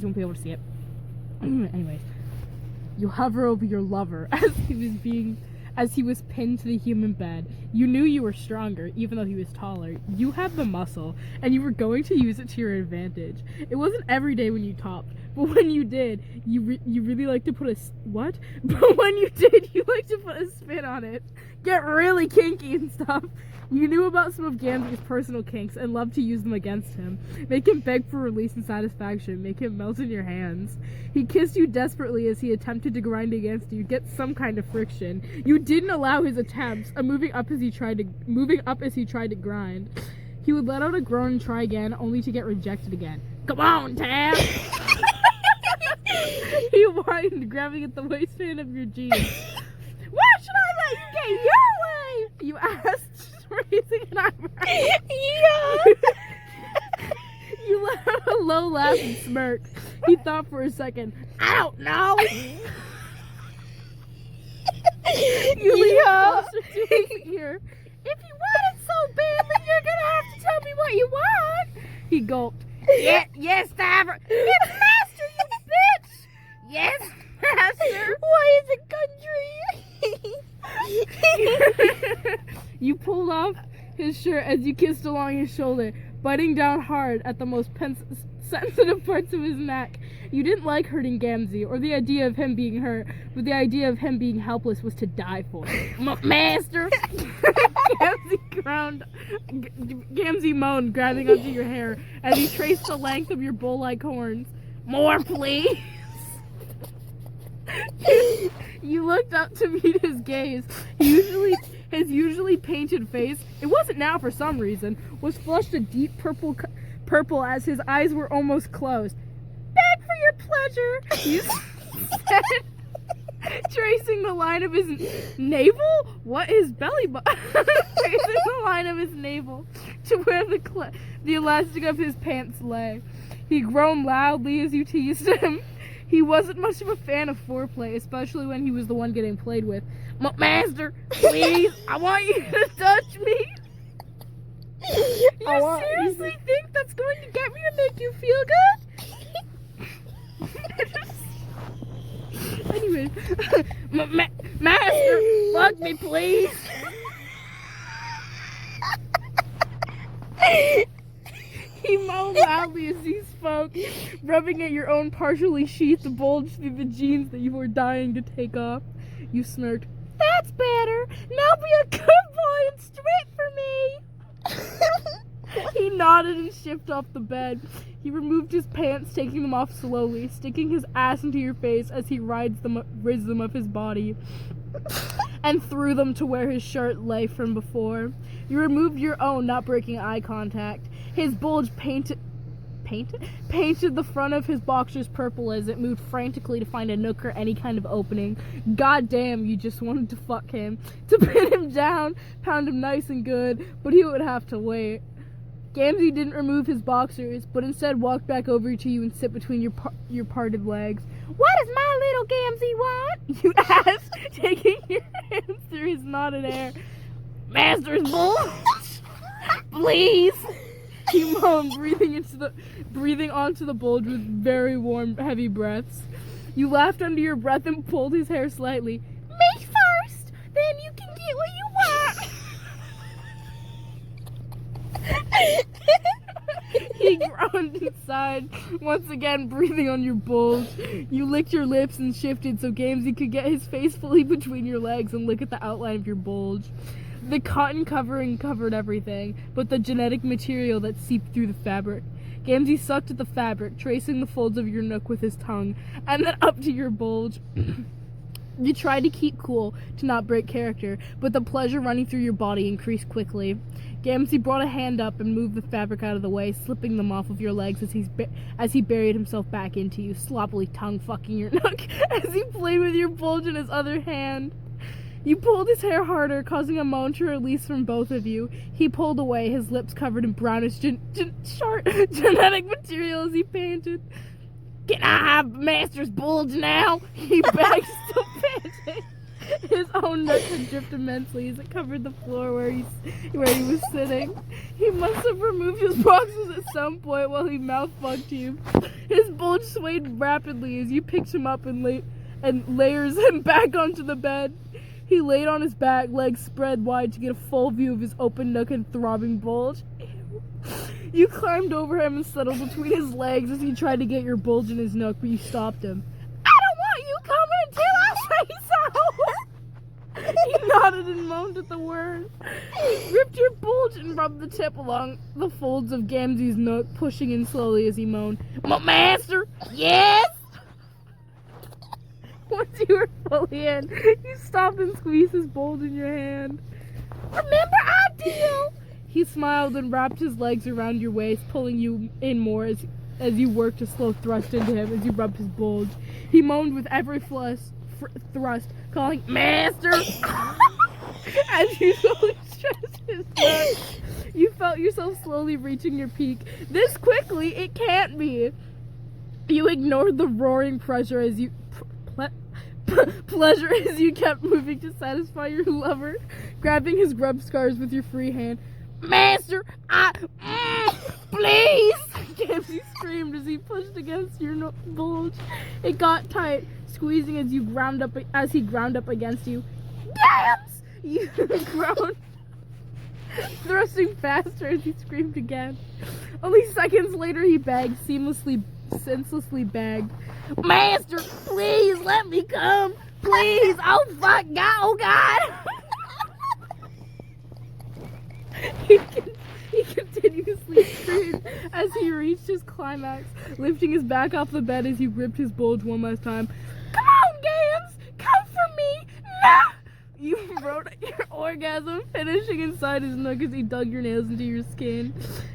won't be able to see it. Anyways, you hover over your lover as he was pinned to the human bed. You knew you were stronger, even though he was taller. You had the muscle, and you were going to use it to your advantage. It wasn't every day when you topped, but when you did, you really like to put a what? But when you did, you like to put a spin on it, get really kinky and stuff. You knew about some of Gamzee's personal kinks and loved to use them against him. Make him beg for release and satisfaction. Make him melt in your hands. He kissed you desperately as he attempted to grind against you, get some kind of friction. You didn't allow his attempts, moving up as he tried to grind. He would let out a groan and try again, only to get rejected again. Come on, Tav! He whined, grabbing at the waistband of your jeans. Why should I let you get your way? You asked, raising an eyebrow. Yeah. You let out a low laugh and smirk. He thought for a second. I don't know. You leaned closer to his ear. If you want it so badly, you're gonna have to tell me what you want. He gulped. Yes, Tavros. It's Master, you bitch. Yes, Master. Why is it country? You pulled off his shirt as you kissed along his shoulder, biting down hard at the most sensitive parts of his neck. You didn't like hurting Gamzee, or the idea of him being hurt, but the idea of him being helpless was to die for. Master! Gamzee moaned, grabbing onto your hair as he traced the length of your bull-like horns. More, please! You looked up to meet his gaze. His usually painted face, it wasn't now for some reason, was flushed a deep purple as his eyes were almost closed. Beg for your pleasure, you said, tracing the line of his navel? What is belly button? Tracing the line of his navel to where the elastic of his pants lay. He groaned loudly as you teased him. He wasn't much of a fan of foreplay, especially when he was the one getting played with. Master, please, I want you to touch me. You seriously think that's going to get me to make you feel good? Anyways, Master, fuck me, please. He moaned loudly as he spoke, rubbing at your own partially sheathed bulge through the jeans that you were dying to take off. You smirked. That's better. Now be a good boy and straight for me. He nodded and shifted off the bed. He removed his pants, taking them off slowly, sticking his ass into your face as he rids them of his body and threw them to where his shirt lay from before. You removed your own, not breaking eye contact. His bulge painted the front of his boxers purple as it moved frantically to find a nook or any kind of opening. God damn, you just wanted to fuck him, to pin him down, pound him nice and good, but he would have to wait. Gamzee didn't remove his boxers, but instead walked back over to you and sit between your parted legs. What does my little Gamzee want? You asked, taking your hands through his knotted hair. Master's bulge, please. He moaned, breathing onto the bulge with very warm, heavy breaths. You laughed under your breath and pulled his hair slightly. Me first, then you can get what you want. He groaned inside, once again breathing on your bulge. You licked your lips and shifted so Gamzee could get his face fully between your legs and look at the outline of your bulge. The cotton covering covered everything, but the genetic material that seeped through the fabric. Gamzee sucked at the fabric, tracing the folds of your nook with his tongue, and then up to your bulge. You tried to keep cool, to not break character, but the pleasure running through your body increased quickly. Gamzee brought a hand up and moved the fabric out of the way, slipping them off of your legs as he buried himself back into you, sloppily tongue-fucking your nook as he played with your bulge in his other hand. You pulled his hair harder, causing a moan to release from both of you. He pulled away, his lips covered in brownish genetic material as he panted. Can I have Master's bulge now? He begged, still panting. His own nut had dripped immensely as it covered the floor where he was sitting. He must have removed his boxes at some point while he mouth-fucked you. His bulge swayed rapidly as you picked him up and layers him back onto the bed. He laid on his back, legs spread wide to get a full view of his open nook and throbbing bulge. You climbed over him and settled between his legs as he tried to get your bulge in his nook, but you stopped him. I don't want you coming until I say so! He nodded and moaned at the word. He gripped your bulge and rubbed the tip along the folds of Gamzee's nook, pushing in slowly as he moaned. My master, yes! Once you were fully in, you stopped and squeezed his bulge in your hand. Remember, I do! He smiled and wrapped his legs around your waist, pulling you in more as you worked a slow thrust into him as you rubbed his bulge. He moaned with every thrust, calling, Master! As you slowly stretched his neck, you felt yourself slowly reaching your peak. This quickly, it can't be. You ignored the roaring pressure as you... pleasure as you kept moving to satisfy your lover, grabbing his grub scars with your free hand. Master, please! Gamzee screamed as he pushed against your bulge. It got tight, squeezing as he ground up against you. Gams! You groaned, thrusting faster as he screamed again. Only seconds later he begged, senselessly begged. Master, please let me come. Please. Oh, fuck. God. Oh, God. He continuously screamed as he reached his climax, lifting his back off the bed as you gripped his bulge one last time. Come on, Gams. Come for me. No. You wrote your orgasm, finishing inside his nook as he dug your nails into your skin,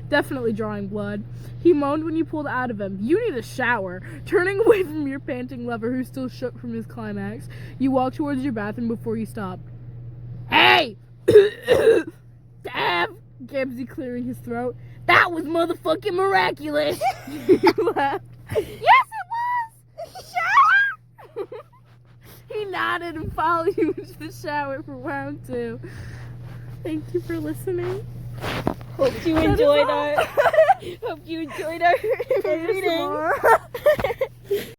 definitely drawing blood. He moaned when you pulled out of him. You need a shower. Turning away from your panting lover who still shook from his climax, you walked towards your bathroom before you stopped. Hey! Damn! Gamzee clearing his throat. That was motherfucking miraculous! You laughed. Yes, it was! Shut up! He nodded and followed you into the shower for round 2. Thank you for listening. Hope you enjoyed our reading.